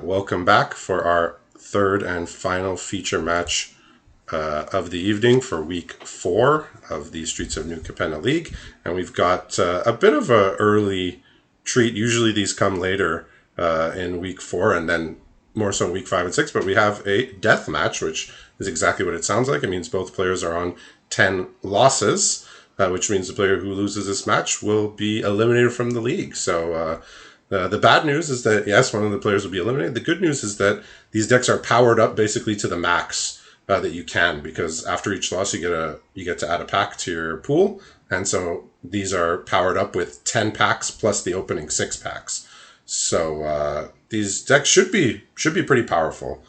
Welcome back for our third and final feature match of the evening for week 4 of the Streets of New Capenna League. And we've got a bit of an early treat. Usually these come later in week 4 and then more so in week 5 and 6. But we have a death match, which is exactly what it sounds like. It means both players are on 10 losses, which means the player who loses this match will be eliminated from the league. So the bad news is that, yes, one of the players will be eliminated. The good news is that these decks are powered up basically to the max that you can, because after each loss you get to add a pack to your pool, and so these are powered up with 10 packs plus the opening 6 packs. So these decks should be pretty powerful.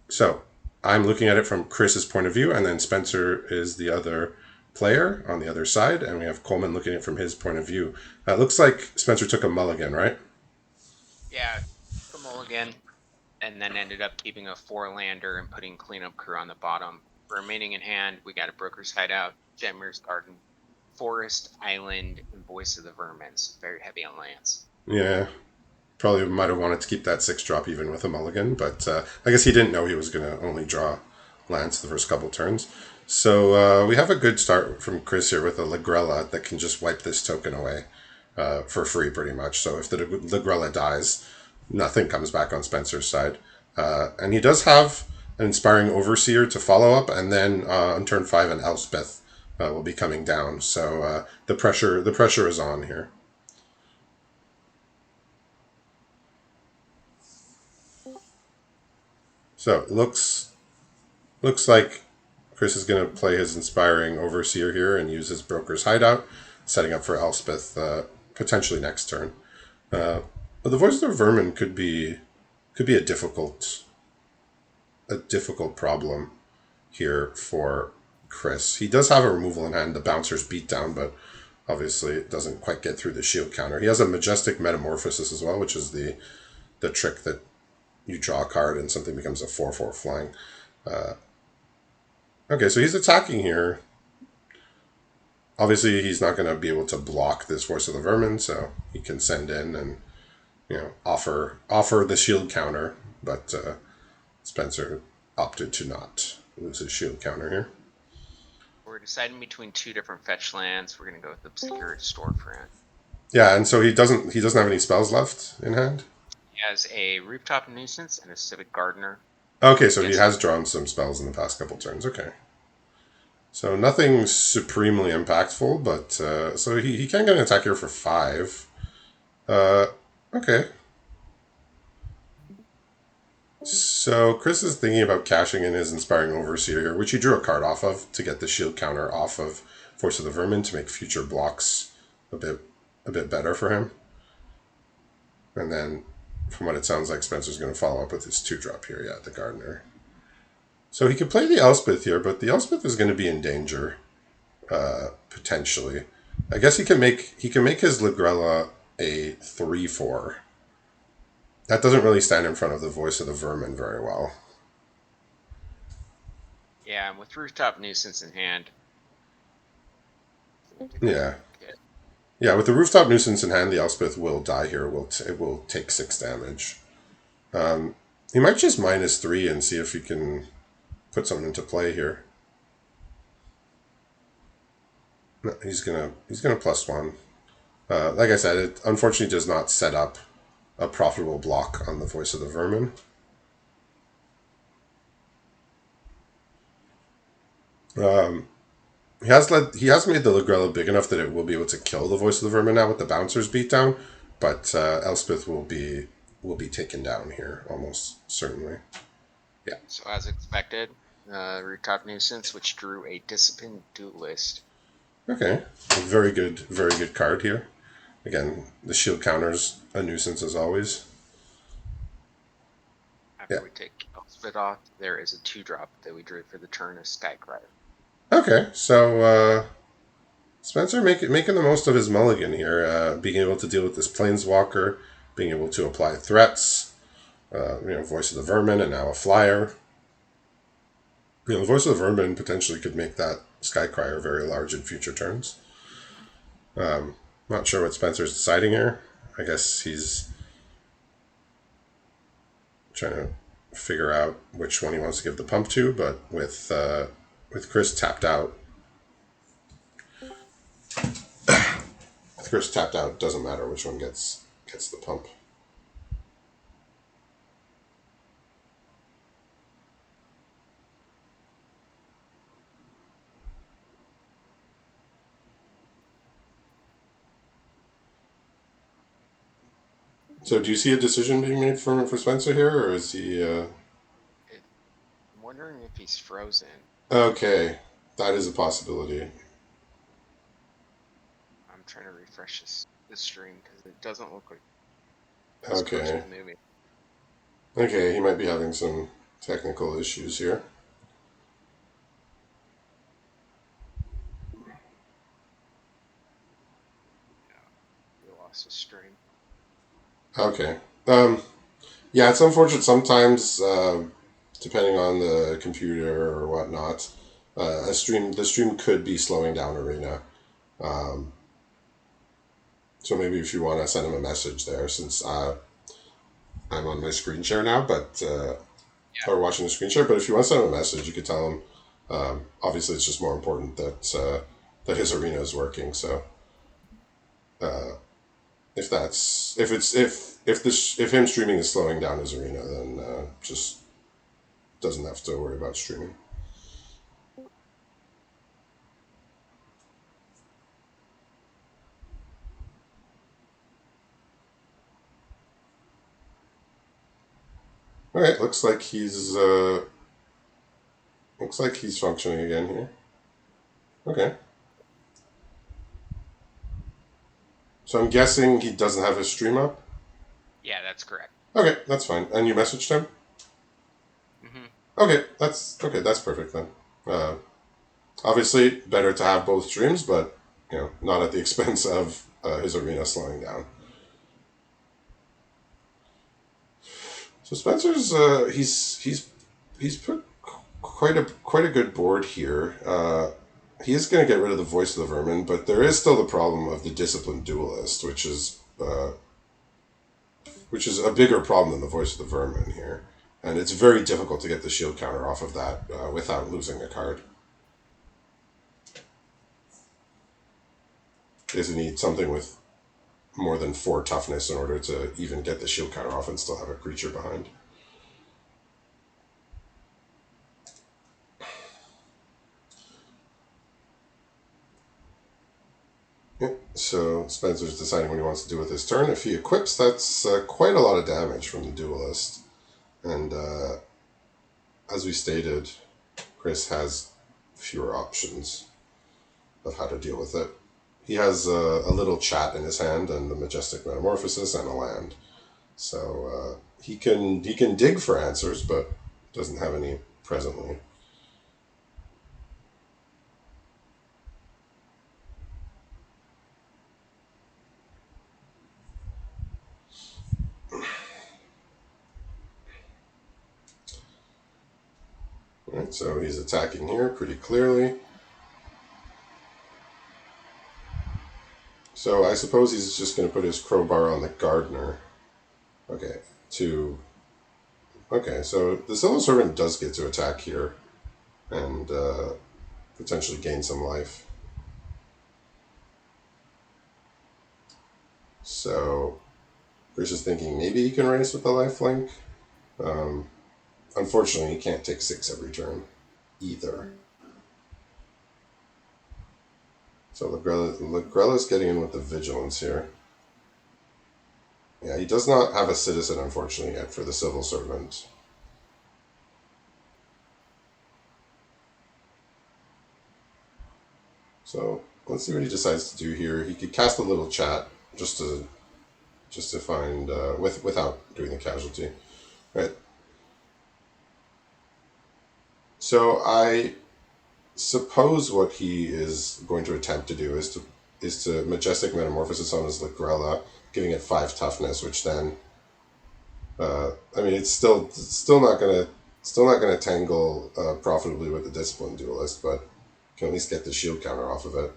So I'm looking at it from Chris's point of view, and then Spencer is the other player on the other side, and we have Coleman looking at it from his point of view. It looks like Spencer took a mulligan, right? Yeah, the mulligan, and then ended up keeping a 4-lander and putting cleanup crew on the bottom. Remaining in hand, we got a Broker's Hideout, Gemmer's Garden, Forest, Island, and Voice of the Vermins. Very heavy on lands. Yeah, probably might have wanted to keep that 6 drop even with a mulligan, but I guess he didn't know he was going to only draw lands the first couple turns. So we have a good start from Chris here with a Lagrella that can just wipe this token away for free pretty much. So if the Lagrella dies, nothing comes back on Spencer's side. And he does have an Inspiring Overseer to follow up, and then on turn 5 an Elspeth will be coming down. So the pressure is on here. So it looks like Chris is going to play his Inspiring Overseer here and use his Broker's Hideout, setting up for Elspeth potentially next turn. But the Voice of the Vermin could be a difficult problem here for Chris. He does have a removal in hand, the Bouncer's Beatdown, but obviously it doesn't quite get through the shield counter. He has a Majestic Metamorphosis as well, which is the trick that you draw a card and something becomes a 4/4 flying. Okay, so he's attacking here. Obviously, he's not going to be able to block this Voice of the Vermin, so he can send in and offer the shield counter. But Spencer opted to not lose his shield counter here. We're deciding between 2 different fetch lands. We're going to go with Obscure Storefront. Yeah, and so he doesn't have any spells left in hand. He has a Rooftop Nuisance and a Civic Gardener. Okay, so he Yes. has drawn some spells in the past couple turns. Okay, so nothing supremely impactful, but so he can get an attack here for 5. Uh, okay. So Chris is thinking about cashing in his Inspiring Overseer here, which he drew a card off of to get the shield counter off of Force of the Vermin to make future blocks a bit better for him. And then, from what it sounds like, Spencer's going to follow up with his 2-drop here. Yeah, the Gardener. So he could play the Elspeth here, but the Elspeth is going to be in danger potentially. I guess he can make his Lagrella a 3/4. That doesn't really stand in front of the Voice of the Vermin very well. Yeah, and with Rooftop Nuisance in hand. Yeah. Yeah, with the Rooftop Nuisance in hand, the Elspeth will die here. It will take 6 damage. He might just -3 and see if he can put something into play here. No, he's gonna +1. Like I said, it unfortunately does not set up a profitable block on the Voice of the Vermin. He has made the Lagrella big enough that it will be able to kill the Voice of the Vermin now with the Bouncer's Beatdown, but Elspeth will be taken down here almost certainly. Yeah. So as expected, Rooftop Nuisance, which drew a Disciplined Duelist. Okay. A very good card here. Again, the shield counter's a nuisance as always. After Yeah. we take Elspeth off, there is a 2-drop that we drew for the turn of Skycrier. Okay, so Spencer making the most of his mulligan here, being able to deal with this planeswalker, being able to apply threats, Voice of the Vermin, and now a flyer. The Voice of the Vermin potentially could make that Skycrier very large in future turns. Not sure what Spencer's deciding here. I guess he's trying to figure out which one he wants to give the pump to, but with Krzys tapped out, it doesn't matter which one gets the pump. So, do you see a decision being made for Spencer here, or is he? I'm wondering if he's frozen. Okay, that is a possibility. I'm trying to refresh this stream because it doesn't look like his Okay, cursor's moving. okay, he might be having some technical issues here. He lost his stream. Okay. Yeah, it's unfortunate sometimes, depending on the computer or whatnot. The stream could be slowing down Arena. Um, so maybe if you want to send him a message there, since I'm on my screen share now, but Yeah. or watching the screen share. But if you want to send him a message, you could tell him. Obviously, it's just more important that his Arena is working. So uh, if him streaming is slowing down his Arena, then just doesn't have to worry about streaming. All right, looks like he's functioning again here. Okay, so I'm guessing he doesn't have his stream up. Yeah, that's correct. Okay, that's fine. And you messaged him. Mm-hmm. Okay, that's perfect then. Uh, Obviously, better to have both streams, but not at the expense of his Arena slowing down. So Spencer's he's put quite a good board here. He is going to get rid of the Voice of the Vermin, but there is still the problem of the Disciplined Duelist, which is a bigger problem than the Voice of the Vermin here, and it's very difficult to get the shield counter off of that without losing a card. Is you need something with more than 4 toughness in order to even get the shield counter off and still have a creature behind. Yeah, so Spencer's deciding what he wants to do with his turn. If he equips, that's quite a lot of damage from the Duelist. And as we stated, Krzys has fewer options of how to deal with it. He has a little chat in his hand and the Majestic Metamorphosis and a land. So he can dig for answers, but doesn't have any presently. Right, so he's attacking here pretty clearly. So I suppose he's just going to put his crowbar on the Gardener. Okay, so the Civil Servant does get to attack here and potentially gain some life. So Chris is thinking maybe he can race with the lifelink. Um, Unfortunately, he can't take 6 every turn either. So Legrella's getting in with the Vigilance here. Yeah, he does not have a Citizen, unfortunately, yet for the Civil Servant. So let's see what he decides to do here. He could cast a little chat just to find without doing the casualty. Right. So I suppose what he is going to attempt to do is to Majestic Metamorphosis on his Ligrella, giving it 5 toughness, which then I mean it's still not gonna tangle profitably with the Disciplined Duelist, but can at least get the shield counter off of it.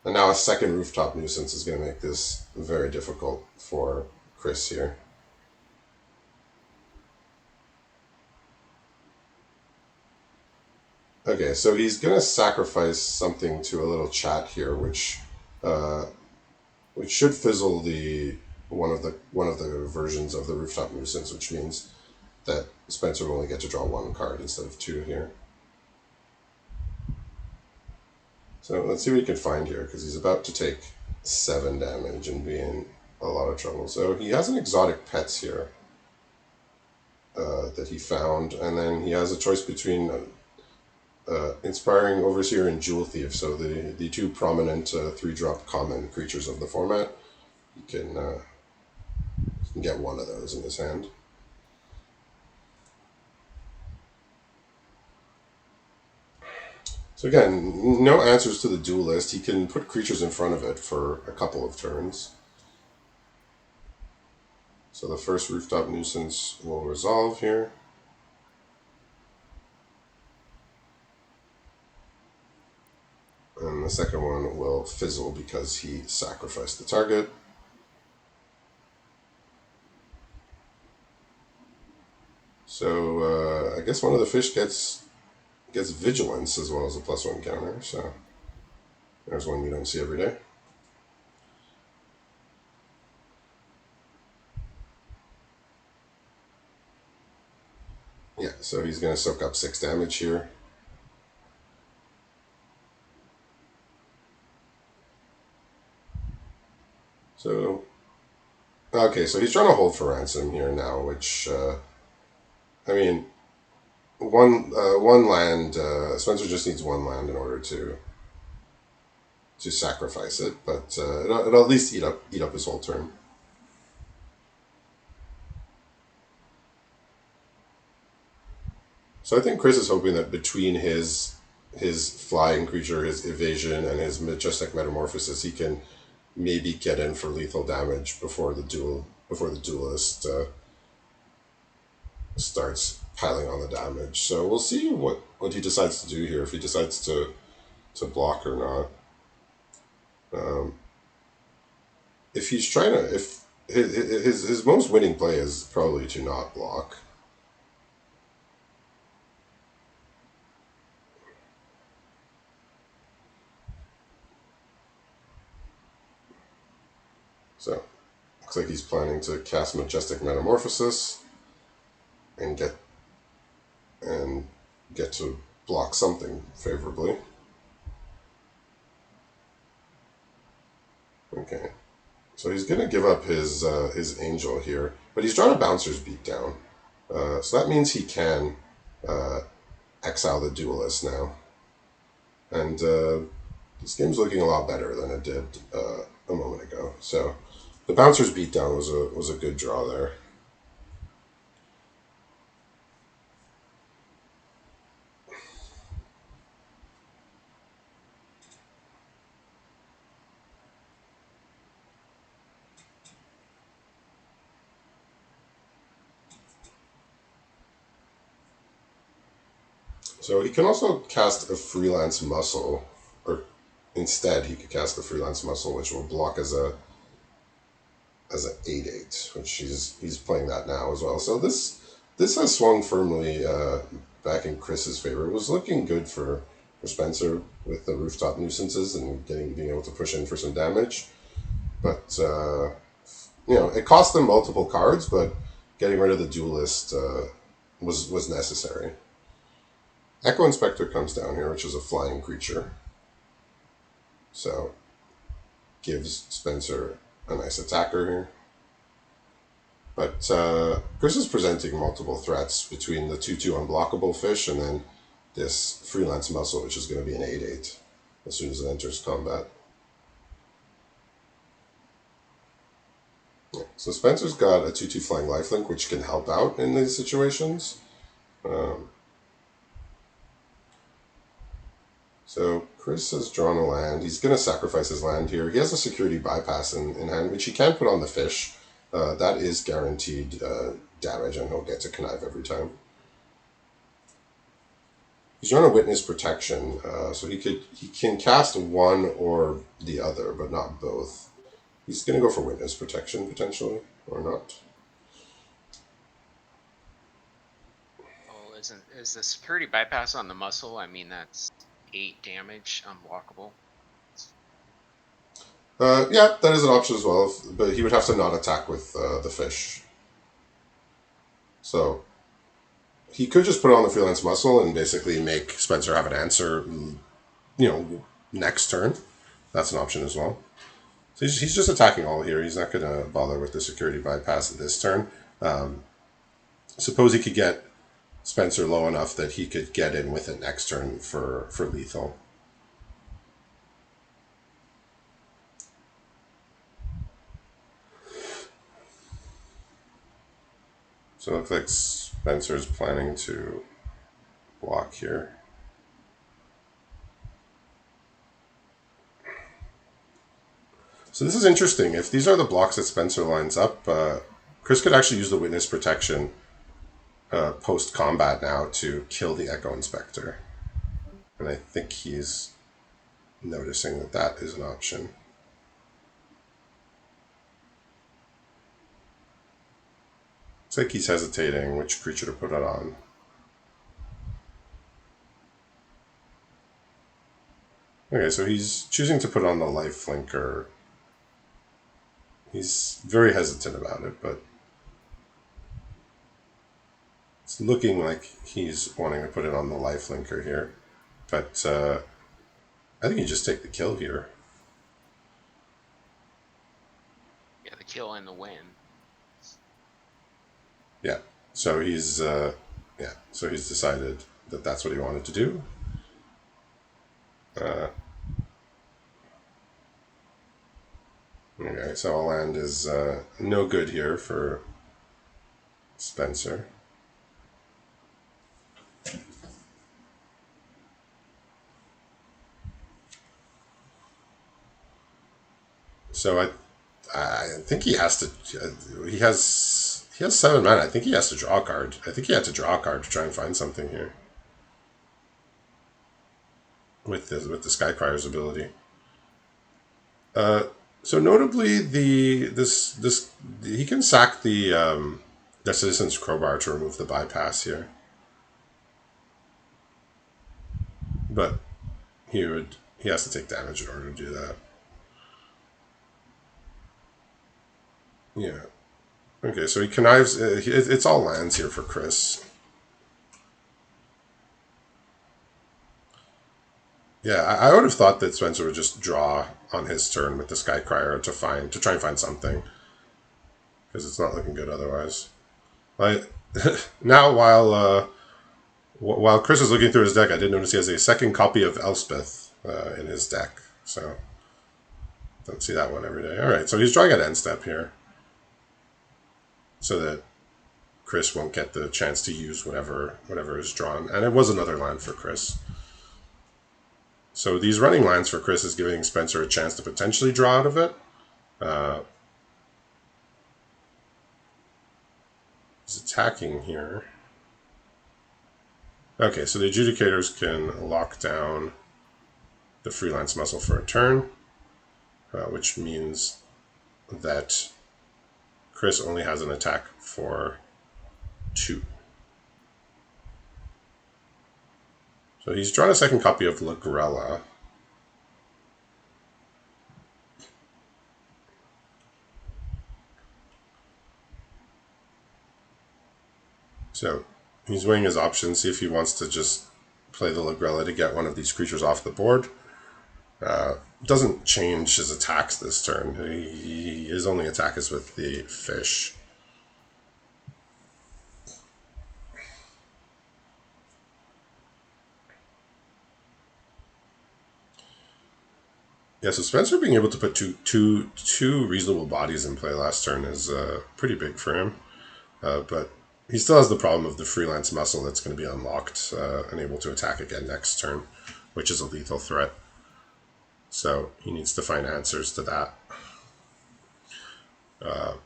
And now a second Rooftop Nuisance is going to make this very difficult for Krzys here. Okay, so he's gonna sacrifice something to a little chat here, uh, which should fizzle the one of the versions of the rooftop nuisance, which means that Spencer will only get to draw one card instead of two here. So let's see what he can find here, because he's about to take 7 damage and be in a lot of trouble. So he has an exotic pets here that he found, and then he has a choice between Inspiring Overseer and Jewel Thief. So the two prominent 3-drop common creatures of the format. He can get one of those in his hand. So again, no answers to the duel list. He can put creatures in front of it for a couple of turns. So the first Rooftop Nuisance will resolve here. And the second one will fizzle because he sacrificed the target. So I guess one of the fish gets vigilance as well as a +1 counter. So there's one you don't see every day. Yeah, so he's going to soak up 6 damage here. So okay, so he's trying to hold for ransom here now, which I mean, one land. Spencer just needs one land in order to sacrifice it, but it'll at least eat up his whole turn. So I think Chris is hoping that between his flying creature, his evasion, and his majestic metamorphosis, he can maybe get in for lethal damage before the duelist starts piling on the damage. So we'll see what he decides to do here. If he decides to block or not. Um, if he's trying to, if his most winning play is probably to not block. So looks like he's planning to cast Majestic Metamorphosis and and get to block something favorably. Okay, so he's gonna give up his angel here, but he's drawn a bouncer's beat down, so that means he can uh, exile the duelist now, and this game's looking a lot better than it did a moment ago. So the bouncer's beatdown was a good draw there. So he can also cast a freelance muscle, or instead he could cast a freelance muscle, which will block as an 8/8, which he's playing that now as well. So this has swung firmly back in Chris's favor. It was looking good for Spencer with the rooftop nuisances and being able to push in for some damage, but it cost them multiple cards, but getting rid of the duelist was necessary. Echo Inspector comes down here, which is a flying creature, so gives Spencer a nice attacker here. But Chris is presenting multiple threats between the 2/2 unblockable fish and then this freelance muscle, which is going to be an 8/8 as soon as it enters combat. Yeah. So Spencer's got a 2/2 flying lifelink, which can help out in these situations. Um, so Chris has drawn a land. He's going to sacrifice his land here. He has a security bypass in hand, which he can put on the fish. That is guaranteed damage, and he'll get to connive every time. He's drawn a witness protection, so he can cast one or the other, but not both. He's going to go for witness protection potentially, or not. Oh, is the security bypass on the muscle? I mean, that's 8 damage, unblockable. Yeah, that is an option as well, but he would have to not attack with the fish. So he could just put on the freelance muscle and basically make Spencer have an answer, next turn. That's an option as well. So he's just attacking all here. He's not going to bother with the security bypass this turn. Suppose he could get Spencer low enough that he could get in with it next turn for lethal. So it looks like Spencer's planning to block here. So this is interesting. If these are the blocks that Spencer lines up, Chris could actually use the witness protection post combat now to kill the Echo Inspector. And I think he's noticing that that is an option. It's like he's hesitating which creature to put it on. Okay, so he's choosing to put on the life flinker. He's very hesitant about it, but it's looking like he's wanting to put it on the life flinker here. But I think you just take the kill here. Yeah, the kill and the win. Yeah. So he's So he's decided that that's what he wanted to do. Okay, so a land is no good here for Spencer. So I think he has to. He has 7 mana. I think he has to draw a card. I think he had to draw a card to try and find something here with the Skycryer's ability. So notably, this he can sack the Citizen's Crowbar to remove the bypass here, but he has to take damage in order to do that. Yeah. Okay, so he connives. It's all lands here for Chris. Yeah, I would have thought that Spencer would just draw on his turn with the Skycryer to try and find something, because it's not looking good otherwise. Like now, while Chris is looking through his deck, I did notice he has a second copy of Elspeth in his deck, so don't see that one every day. All right, so he's drawing at end step here, so that Chris won't get the chance to use whatever is drawn, and it was another land for Chris. So these running lines for Chris is giving Spencer a chance to potentially draw out of it. He's attacking here. Okay, so the adjudicators can lock down the freelance muscle for a turn, which means that Chris only has an attack for 2. So he's drawn a second copy of Lagrella. So he's weighing his options, see if he wants to just play the Lagrella to get one of these creatures off the board. Doesn't change his attacks this turn. His only attack is with the fish. Yeah, so Spencer being able to put two reasonable bodies in play last turn is pretty big for him. But he still has the problem of the freelance muscle that's going to be unlocked and able to attack again next turn, which is a lethal threat. So he needs to find answers to that. And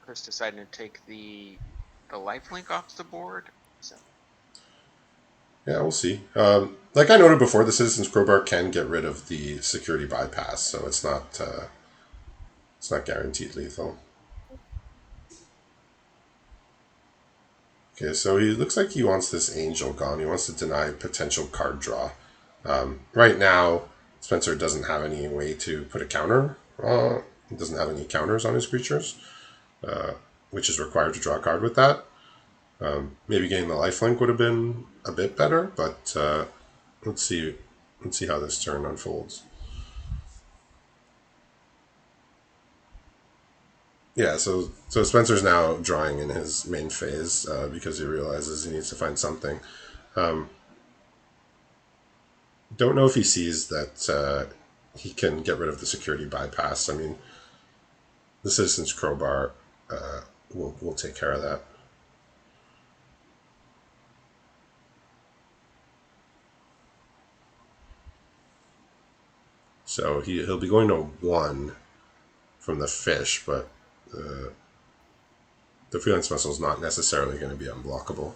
Chris decided to take the lifelink off the board. So Yeah, we'll see. Like I noted before, the Citizen's Crowbar can get rid of the security bypass, so it's not guaranteed lethal. Okay, so he looks like he wants this angel gone. He wants to deny potential card draw. Right now, Spencer doesn't have any way to put a counter. He doesn't have any counters on his creatures, which is required to draw a card with that. Maybe getting the lifelink would have been a bit better, but let's see. Let's see how this turn unfolds. Yeah, so Spencer's now drawing in his main phase because he realizes he needs to find something. Don't know if he sees that he can get rid of the security bypass. I mean, the Citizen's Crowbar will take care of that. So he'll be going to 1 from the fish, but the freelance muscle is not necessarily going to be unblockable.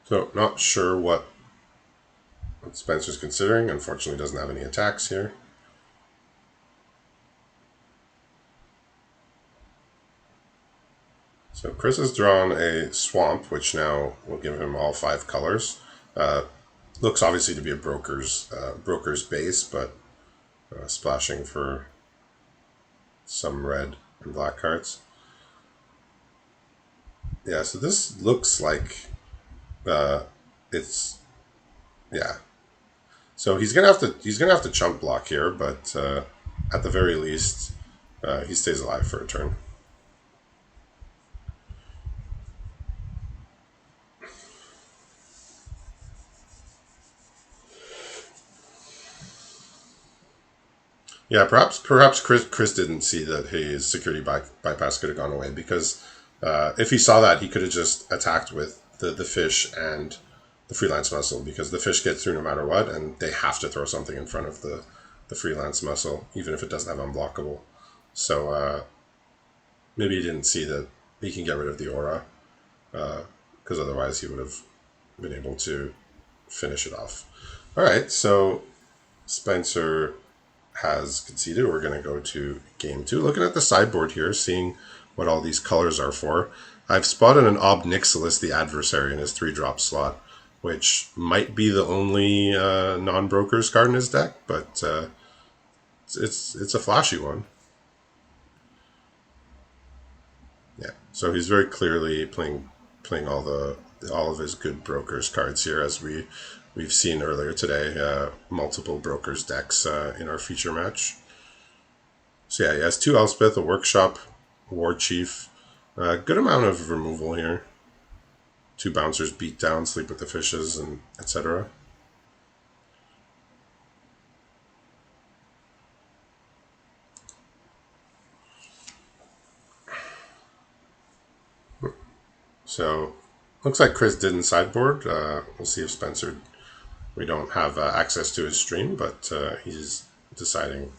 So not sure what Spencer's considering. Unfortunately, doesn't have any attacks here. So Chris has drawn a swamp, which now will give him all 5 colors. Looks obviously to be a broker's base, but splashing for some red and black cards. Yeah, so this looks like it's yeah. So he's gonna have to chump block here, but at the very least, he stays alive for a turn. Yeah, perhaps Chris didn't see that his security bypass could have gone away because if he saw that, he could have just attacked with the fish and the freelance muscle because the fish get through no matter what, and they have to throw something in front of the freelance muscle, even if it doesn't have unblockable. So maybe he didn't see that he can get rid of the aura because otherwise he would have been able to finish it off. All right, so Spencer has conceded. We're going to go to game 2. Looking at the sideboard here, seeing what all these colors are for. I've spotted an Ob Nixilis, the adversary, in his 3-drop slot, which might be the only non-brokers card in his deck, but it's a flashy one. Yeah, so he's very clearly playing all of his good brokers cards here, as we've seen earlier today. Multiple brokers decks in our feature match. So yeah, he has 2 Elspeth, a Workshop, War Chief. Good amount of removal here. 2 Bouncers, Beat Down, Sleep with the Fishes, and etc. So looks like Chris did in sideboard. We'll see if Spencer. We don't have access to his stream, but he's deciding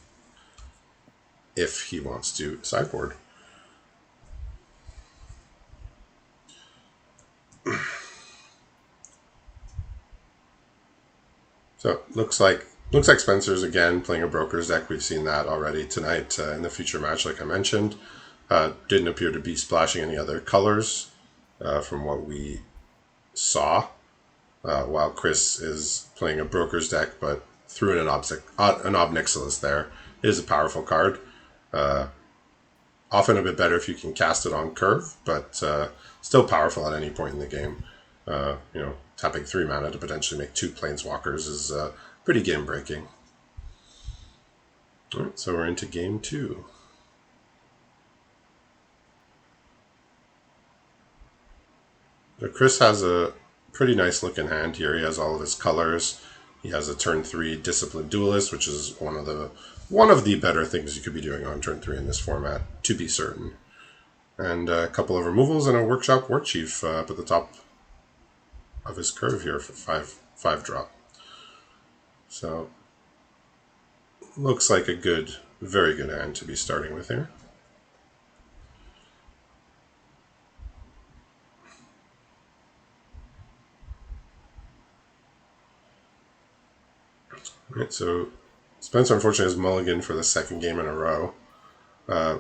if he wants to sideboard. So looks like Spencer's again playing a broker's deck. We've seen that already tonight in the feature match, like I mentioned. Didn't appear to be splashing any other colors from what we saw. While Chris is playing a broker's deck, but threw in an Ob Nixilis there. It is a powerful card. Often a bit better if you can cast it on curve, but still powerful at any point in the game. Tapping 3 mana to potentially make 2 planeswalkers is pretty game breaking. All right, so we're into game 2. So Chris has a pretty nice looking hand here. He has all of his colors. He has a turn 3 Disciplined Duelist, which is one of the better things you could be doing on turn 3 in this format, to be certain. And a couple of removals and a Workshop War Chief up at the top of his curve here for 5 drop. So looks like a very good hand to be starting with here. so Spencer unfortunately has mulligan for the second game in a row. Uh,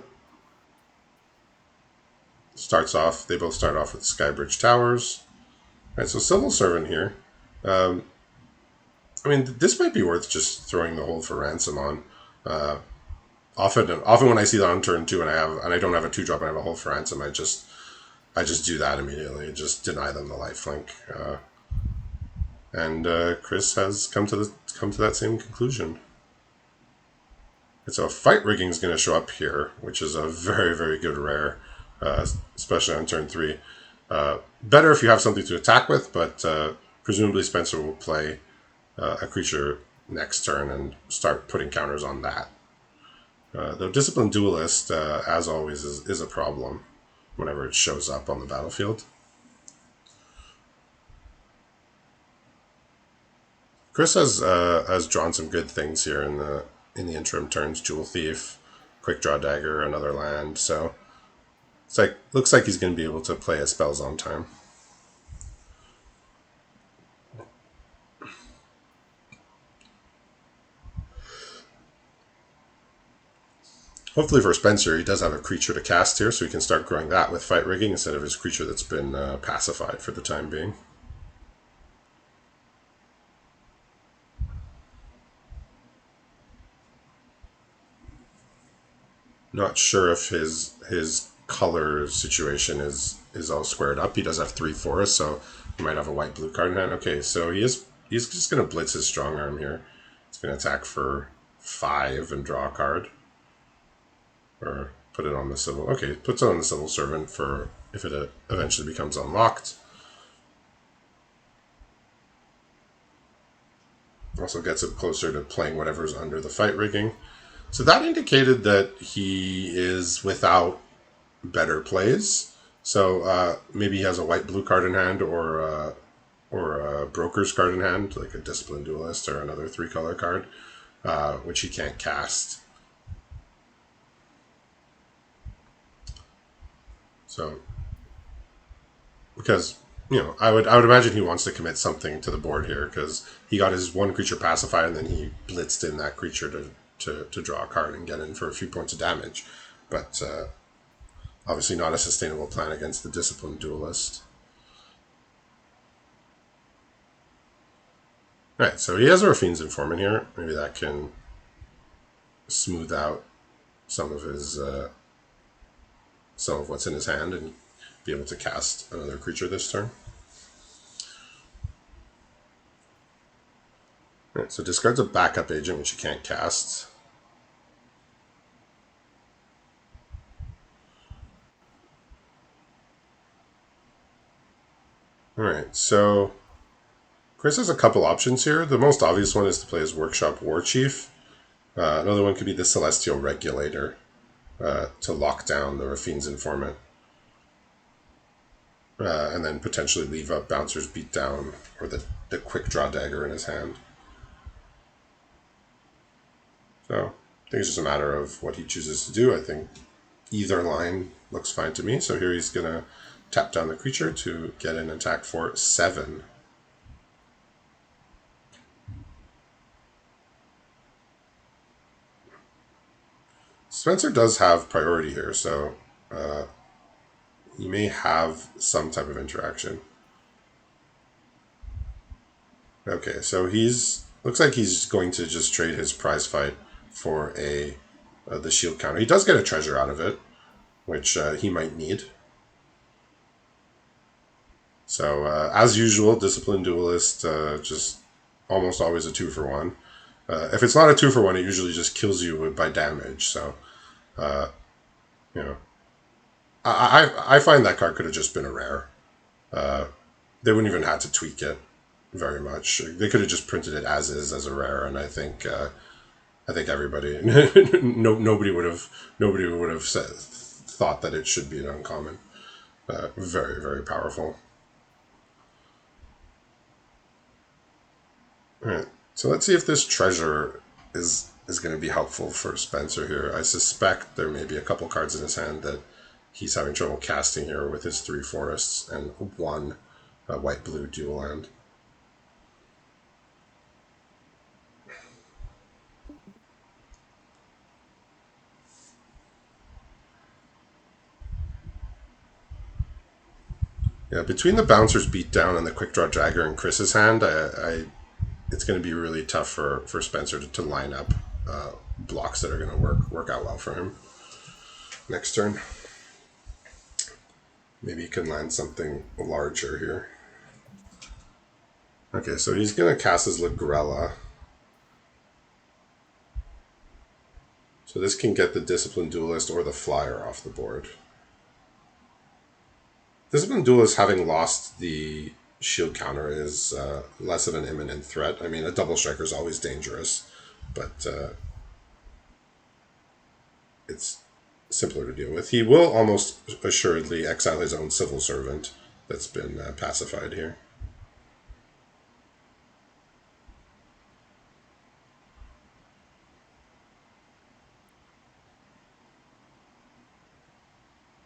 they both start off with Skybridge Towers. Alright, so Civil Servant here. Um, I mean, this might be worth just throwing the hold for ransom on. Uh, often when I see that on turn two and I don't have a 2-drop and I have a hold for ransom, I just do that immediately. Just deny them the lifelink. And Krzys has come to that same conclusion. And so fight rigging is going to show up here, which is a very, very good rare, especially on turn 3. Better if you have something to attack with, but presumably Spencer will play a creature next turn and start putting counters on that. The Disciplined Duelist, as always, is a problem whenever it shows up on the battlefield. Krzys has drawn some good things here in the interim turns. Jewel Thief, Quick Draw Dagger, another land. So looks like he's going to be able to play his spells on time. Hopefully for Spencer, he does have a creature to cast here, so he can start growing that with fight rigging instead of his creature that's been pacified for the time being. Not sure if his color situation is all squared up. He does have 3 forests, so he might have a white blue card in hand. Okay, so he's just going to blitz his strong arm here. He's going to attack for 5 and draw a card. Or put it on the civil. Okay, puts it on the Civil Servant for if it eventually becomes unlocked. Also gets it closer to playing whatever's under the fight rigging. So that indicated that he is without better plays. So maybe he has a white blue card in hand or a broker's card in hand, like a Disciplined Duelist or another 3-color card, which he can't cast. So, because I would imagine he wants to commit something to the board here because he got his 1 creature pacified and then he blitzed in that creature to draw a card and get in for a few points of damage. But obviously not a sustainable plan against the Disciplined Duelist. Alright, so he has a Rafine's Informant here. Maybe that can smooth out some of what's in his hand and be able to cast another creature this turn. Alright, so discards a backup agent, which you can't cast. Alright, so Krzys has a couple options here. The most obvious one is to play his Workshop War Chief. Another one could be the Celestial Regulator to lock down the Rafine's Informant. And then potentially leave up Bouncer's Beatdown or the Quick Draw Dagger in his hand. So I think it's just a matter of what he chooses to do. I think either line looks fine to me. So here he's going to tap down the creature to get an attack for 7. Spencer does have priority here, so he may have some type of interaction. Okay, so looks like he's going to just trade his prize fight for the shield counter. He does get a treasure out of it, which he might need. So as usual, Disciplined Duelist just almost always a 2-for-1. If it's not a 2-for-1, it usually just kills you by damage. So I find that card could have just been a rare. They wouldn't even have to tweak it very much. They could have just printed it as is as a rare, and I think everybody, nobody would have thought that it should be an uncommon. Very, very powerful. All right, so let's see if this treasure is going to be helpful for Spencer here. I suspect there may be a couple cards in his hand that he's having trouble casting here with his 3 forests and 1 white-blue dual land. Yeah, between the bouncer's beatdown and the quick draw dagger in Chris's hand, it's going to be really tough for Spencer to line up blocks that are going to work out well for him. Next turn. Maybe he can land something larger here. Okay, so he's going to cast his Lagrella. So this can get the Disciplined Duelist or the Flyer off the board. Disciplined Duelist, having lost the shield counter, is less of an imminent threat. I mean, a double striker is always dangerous, but it's simpler to deal with. He will almost assuredly exile his own civil servant that's been pacified here.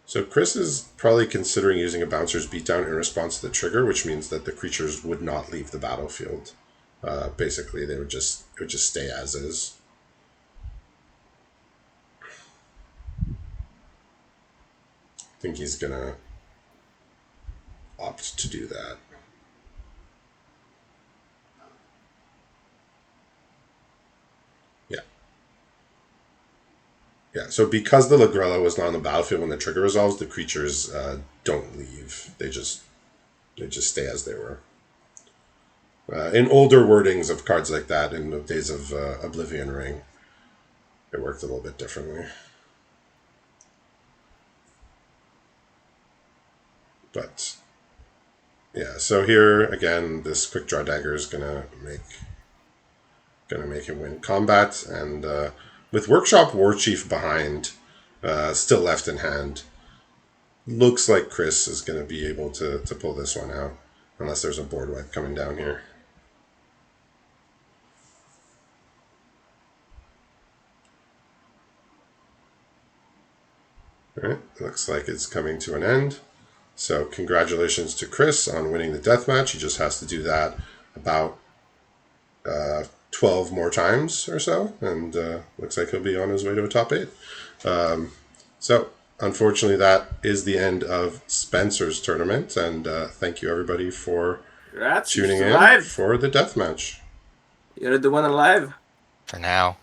So Chris is probably considering using a bouncer's beatdown in response to the trigger, which means that the creatures would not leave the battlefield. Basically, it would just stay as is. I think he's gonna opt to do that. Yeah. Yeah, so because the Lagrella was not on the battlefield when the trigger resolves, the creatures don't leave. They just stay as they were. In older wordings of cards like that, in the days of Oblivion Ring, it worked a little bit differently. But yeah, so here again, this quick draw dagger is gonna make him win combat, and with Workshop Warchief behind, still left in hand, looks like Chris is going to be able to pull this one out, unless there's a board wipe coming down here. All right, looks like it's coming to an end. So congratulations to Chris on winning the deathmatch. He just has to do that about 12 more times or so, and looks like he'll be on his way to a top 8. So unfortunately, that is the end of Spencer's tournament, and thank you everybody for tuning in for the deathmatch. You're the one alive. For now.